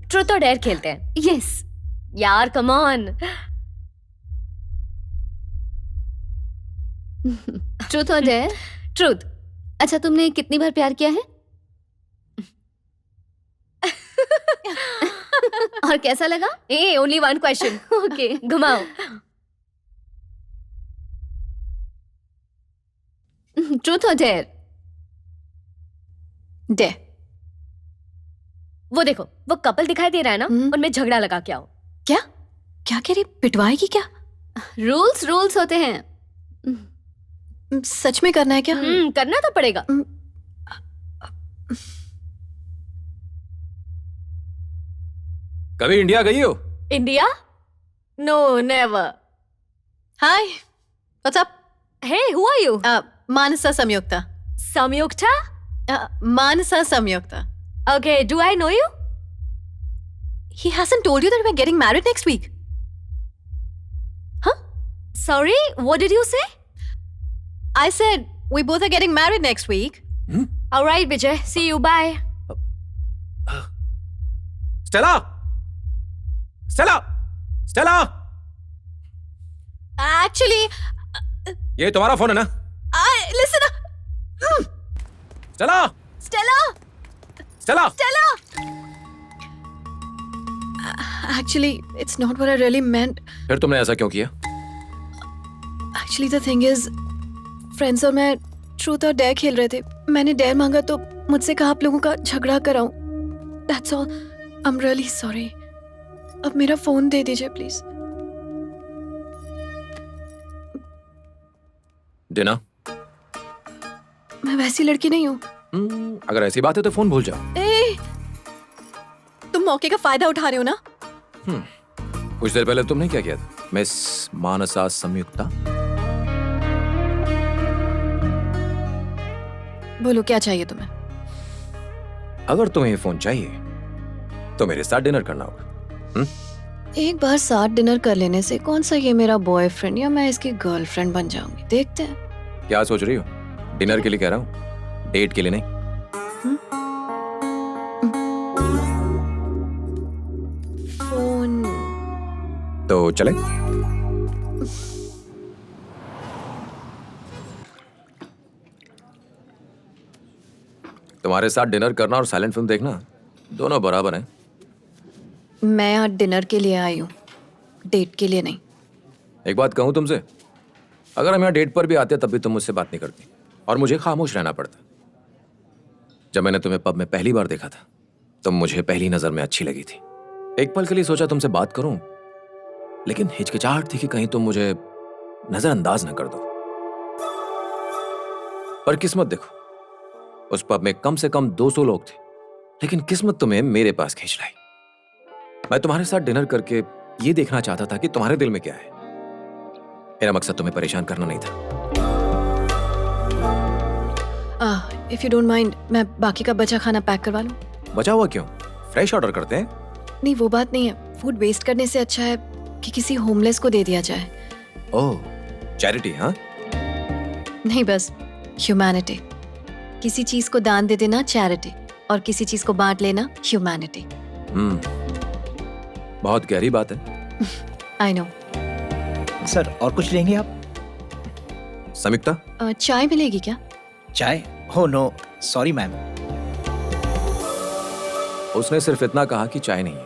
Truth और dare खेलते हैं। यस यार, कम ऑन। ट्रूथ और डेयर? ट्रूथ। अच्छा, तुमने कितनी बार प्यार किया है? और कैसा लगा? ए, ओनली वन क्वेश्चन। ओके, घुमाओ। ट्रूथ और डेयर? डेयर। वो देखो, वो कपल दिखाई दे रहा है ना, उनमें झगड़ा लगा के आओ। क्या क्या कह रही? पिटवाएगी क्या? रूल्स रूल्स होते हैं। सच में करना है क्या? करना तो पड़ेगा। कभी इंडिया गई हो? India? No, never. Hi, what's up? Hey, who are you? Manasa Sanyukta. Sanyukta? Manasa Sanyukta. Okay, do I know you? He hasn't told you that we're getting married next week. Huh? Sorry, what did you say? I said we both are getting married next week. All right, Vijay. See you. Bye. Stella! Stella! Stella! Actually, ये तुम्हारा phone है ना? listen. Stella! Stella! Stella! Stella! Actually, it's not what I really meant. फिर तुमने ऐसा क्यों किया? Actually, the thing is, friends और मैं ट्रूथ और डेयर खेल रहे थे। मैंने डेयर मांगा तो मुझसे कहा आप लोगों का झगड़ा कराऊं। That's all. I'm really sorry. अब मेरा फोन दे दीजिए प्लीज। डिना? मैं वैसी लड़की नहीं हूँ। अगर ऐसी बात है तो फोन भूल जाओ। तुम मौके का फायदा उठा रहे हो ना? कुछ देर पहले तुमने क्या किया था, मिस मानसा संयुक्ता? बोलो क्या चाहिए तुम्हें? अगर तुम्हें ये फोन चाहिए तो मेरे साथ डिनर करना होगा। एक बार साथ डिनर कर लेने से कौन सा ये मेरा बॉयफ्रेंड या मैं इसकी गर्लफ्रेंड बन जाऊंगी, देखते हैं। क्या सोच रही हो? डिनर के लिए कह रहा हूँ, डेट के लिए नहीं। फोन तो चले? तुम्हारे साथ डिनर करना और साइलेंट फिल्म देखना दोनों बराबर हैं। मैं आज डिनर के लिए आई हूँ, डेट के लिए नहीं। एक बात कहूँ तुमसे, अगर हम यहाँ डेट पर भी आते तब भी तुम मुझसे बात नहीं करती और मुझे खामोश रहना पड़ता। जब मैंने तुम्हें पब में पहली बार देखा था तुम मुझे पहली नजर में अच्छी लगी थी। एक पल के लिए सोचा तुमसे बात करूं, लेकिन हिचकिचाहट थी कि कहीं तुम मुझे नजरअंदाज न कर दो। पर किस्मत देखो, उस पब में कम से कम 200 लोग थे, लेकिन किस्मत तुम्हें मेरे पास खींच लाई। मैं तुम्हारे साथ डिनर करके ये देखना चाहता था कि तुम्हारे दिल में क्या है। मेरा मकसद तुम्हें परेशान करना नहीं था। इफ यू डोंट माइंड, मैं बाकी का बचा खाना पैक करवा लूं? बचा हुआ क्यों? फ्रेश ऑर्डर करते हैं। नहीं, वो बात नहीं है। फूड वेस्ट करने से अच्छा है कि किसी होमलेस को दे दिया जाए। ओह, चैरिटी? हाँ, नहीं, बस ह्यूमैनिटी। किसी चीज को दान दे देना चैरिटी, और किसी चीज को बांट लेना ह्यूमैनिटी। बहुत गहरी बात है। I know. सर, और कुछ लेंगे आप? संयुक्ता, चाय मिलेगी क्या? चाय? हो नो, सॉरी मैम। उसने सिर्फ इतना कहा कि चाय नहीं है,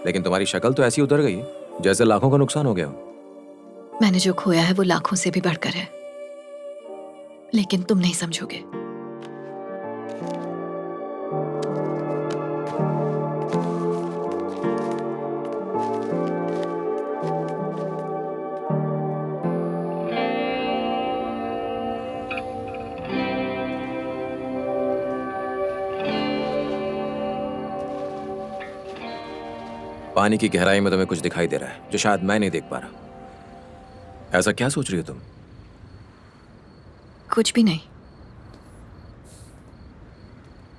लेकिन तुम्हारी शक्ल तो ऐसी उतर गई है जैसे लाखों का नुकसान हो गया हो। मैंने जो खोया है वो लाखों से भी बढ़कर है, लेकिन तुम नहीं समझोगे। पानी की गहराई में तुम्हें कुछ दिखाई दे रहा है जो शायद मैं नहीं देख पा रहा। ऐसा क्या सोच रही हो तुम? कुछ भी नहीं।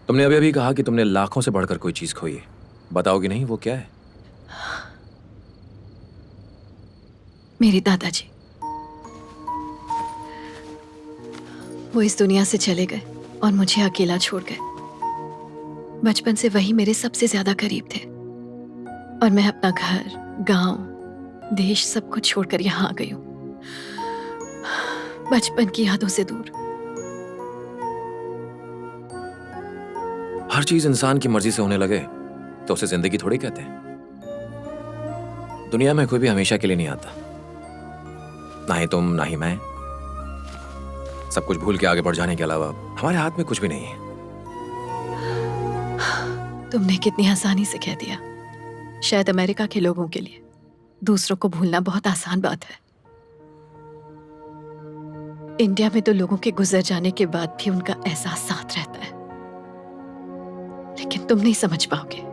तुमने अभी अभी कहा कि तुमने लाखों से बढ़कर कोई चीज खोई है। बताओगी नहीं वो क्या है? मेरे दादाजी। वो इस दुनिया से चले गए और मुझे अकेला छोड़ गए। बचपन से वही मेरे सबसे ज्यादा करीब थे। और मैं अपना घर, गांव, देश सब कुछ छोड़कर यहाँ आ गई हूँ, बचपन की यादों से दूर। हर चीज इंसान की मर्जी से होने लगे तो उसे जिंदगी थोड़ी कहते हैं। दुनिया में कोई भी हमेशा के लिए नहीं आता, ना ही तुम ना ही मैं। सब कुछ भूल के आगे बढ़ जाने के अलावा हमारे हाथ में कुछ भी नहीं है। तुमने कितनी आसानी से कह दिया। शायद अमेरिका के लोगों के लिए दूसरों को भूलना बहुत आसान बात है। इंडिया में तो लोगों के गुजर जाने के बाद भी उनका एहसास साथ रहता है, लेकिन तुम नहीं समझ पाओगे।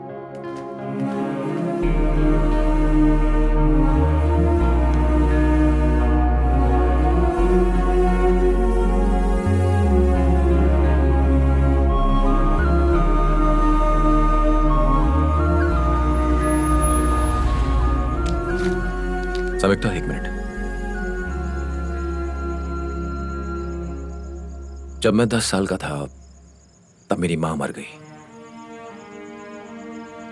समीक्षा, एक मिनट। जब मैं 10 साल का था तब मेरी मां मर गई।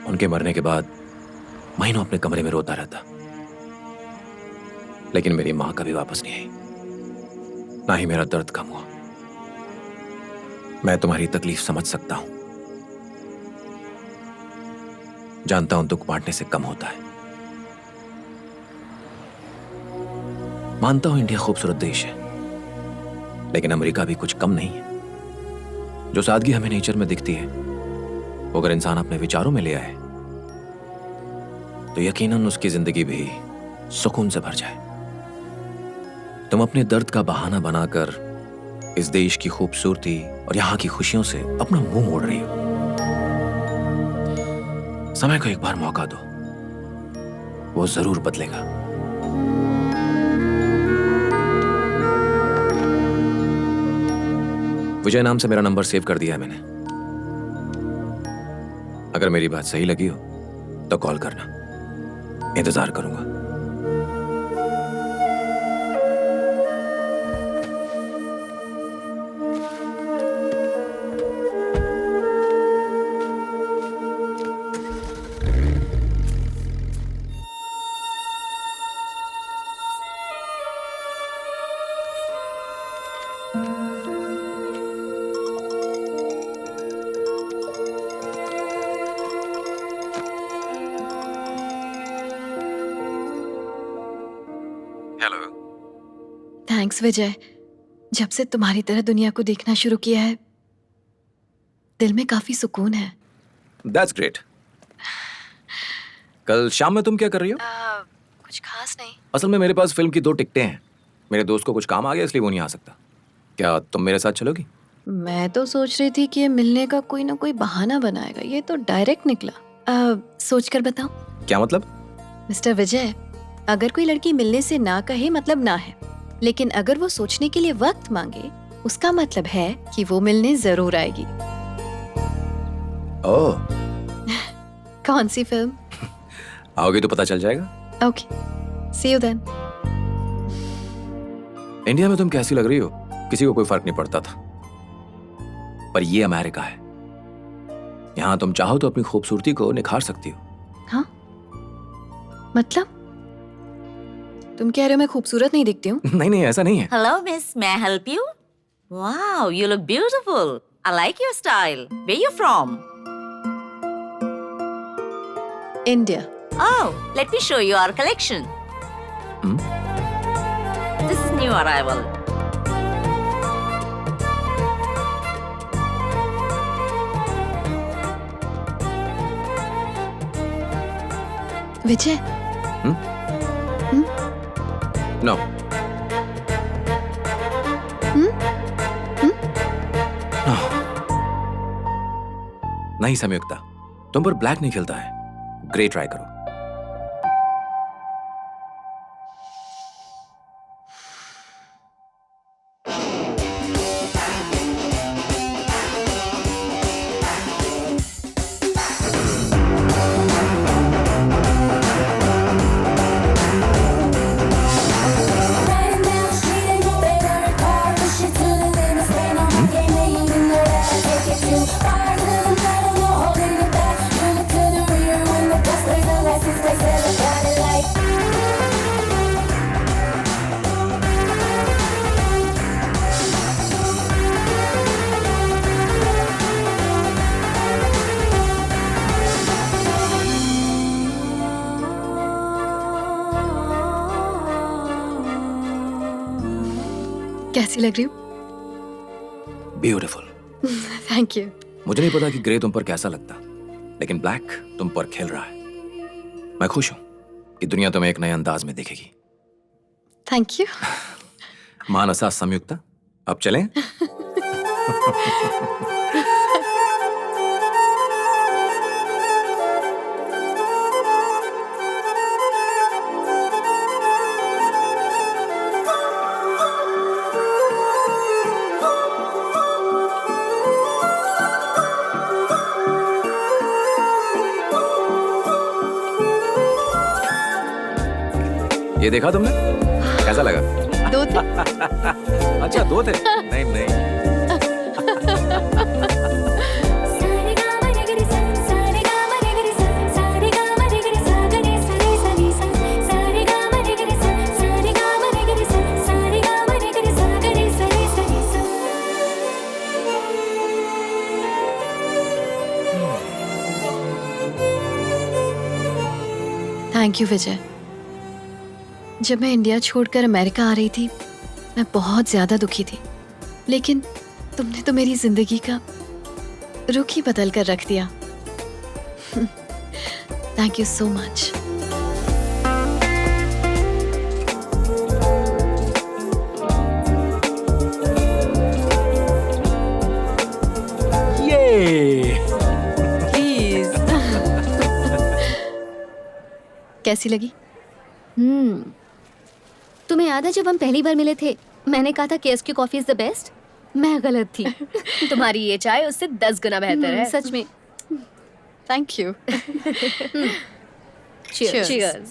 उनके मरने के बाद महीनों अपने कमरे में रोता रहता, लेकिन मेरी मां कभी वापस नहीं आई, ना ही मेरा दर्द कम हुआ। मैं तुम्हारी तकलीफ समझ सकता हूं, जानता हूं दुख बांटने से कम होता है। मानता हूं इंडिया खूबसूरत देश है, लेकिन अमेरिका भी कुछ कम नहीं है। जो सादगी हमें नेचर में दिखती है, वो अगर इंसान अपने विचारों में ले आए तो यकीनन उसकी जिंदगी भी सुकून से भर जाए। तुम अपने दर्द का बहाना बनाकर इस देश की खूबसूरती और यहां की खुशियों से अपना मुंह मोड़ रही हो। समय को एक बार मौका दो, वो जरूर बदलेगा। विजय नाम से मेरा नंबर सेव कर दिया है मैंने। अगर मेरी बात सही लगी हो तो कॉल करना, इंतजार करूंगा। हेलो। थैंक्स विजय। जब से तुम्हारी तरह दुनिया को देखना शुरू किया है, दिल में काफी सुकून है। That's great. कल शाम में तुम क्या कर रही हो? कुछ खास नहीं। असल में मेरे पास फिल्म की 2 टिकटें हैं। मेरे दोस्त को कुछ काम आ गया इसलिए वो नहीं आ सकता। क्या तुम मेरे साथ चलोगी? मैं तो सोच रही थी कि ये मिलने का कोई ना कोई बहाना बनाएगा, ये तो डायरेक्ट निकला। सोच कर बताओ। क्या मतलब? मिस्टर विजय, अगर कोई लड़की मिलने से ना कहे मतलब ना है, लेकिन अगर वो सोचने के लिए वक्त मांगे उसका मतलब है कि वो मिलने जरूर आएगी। ओह, कौन सी फिल्म? आओगे तो पता चल जाएगा। Okay, see you then. India में तुम कैसी लग रही हो किसी को कोई फर्क नहीं पड़ता था, पर ये अमेरिका है। यहां तुम चाहो तो अपनी खूबसूरती को निखार सकती हो। हाँ, मतलब तुम कह रहे हो मैं खूबसूरत नहीं दिखती हूँ? नहीं नहीं, ऐसा नहीं है। Hello, miss. May I help you? Wow, you look beautiful. I like your style. Where you from? India. Oh, let me show you our collection. Hmm? This is new arrival. Vijay, no. नहीं संयुक्ता, तुम पर black नहीं खिलता है। Grey try करो। Riding down the street in your favorite car, push it to the limit, stand on my game, and you know that I take it too far. To the metal, no holding it back. Bring it to the rear when the bus plays the कैसी लग रही हूँ? Beautiful. Thank you. मुझे नहीं पता कि grey तुम पर कैसा लगता, लेकिन ब्लैक तुम पर खिल रहा है। मैं खुश हूं कि दुनिया तुम्हें एक नए अंदाज में देखेगी। Thank you. मानसा संयुक्ता, अब चलें? ये देखा तुमने? कैसा लगा? 2 थे। अच्छा 2 थे? नहीं नहीं। थैंक यू विजय। जब मैं इंडिया छोड़कर अमेरिका आ रही थी, मैं बहुत ज्यादा दुखी थी, लेकिन तुमने तो मेरी जिंदगी का रुख ही बदल कर रख दिया। Thank you so much. Please. कैसी लगी? तुम्हें याद है जब हम पहली बार मिले थे, मैंने कहा था KSQ coffee is the best. मैं गलत थी। तुम्हारी ये चाय उससे 10 गुना बेहतर है। सच में। Thank you. Cheers.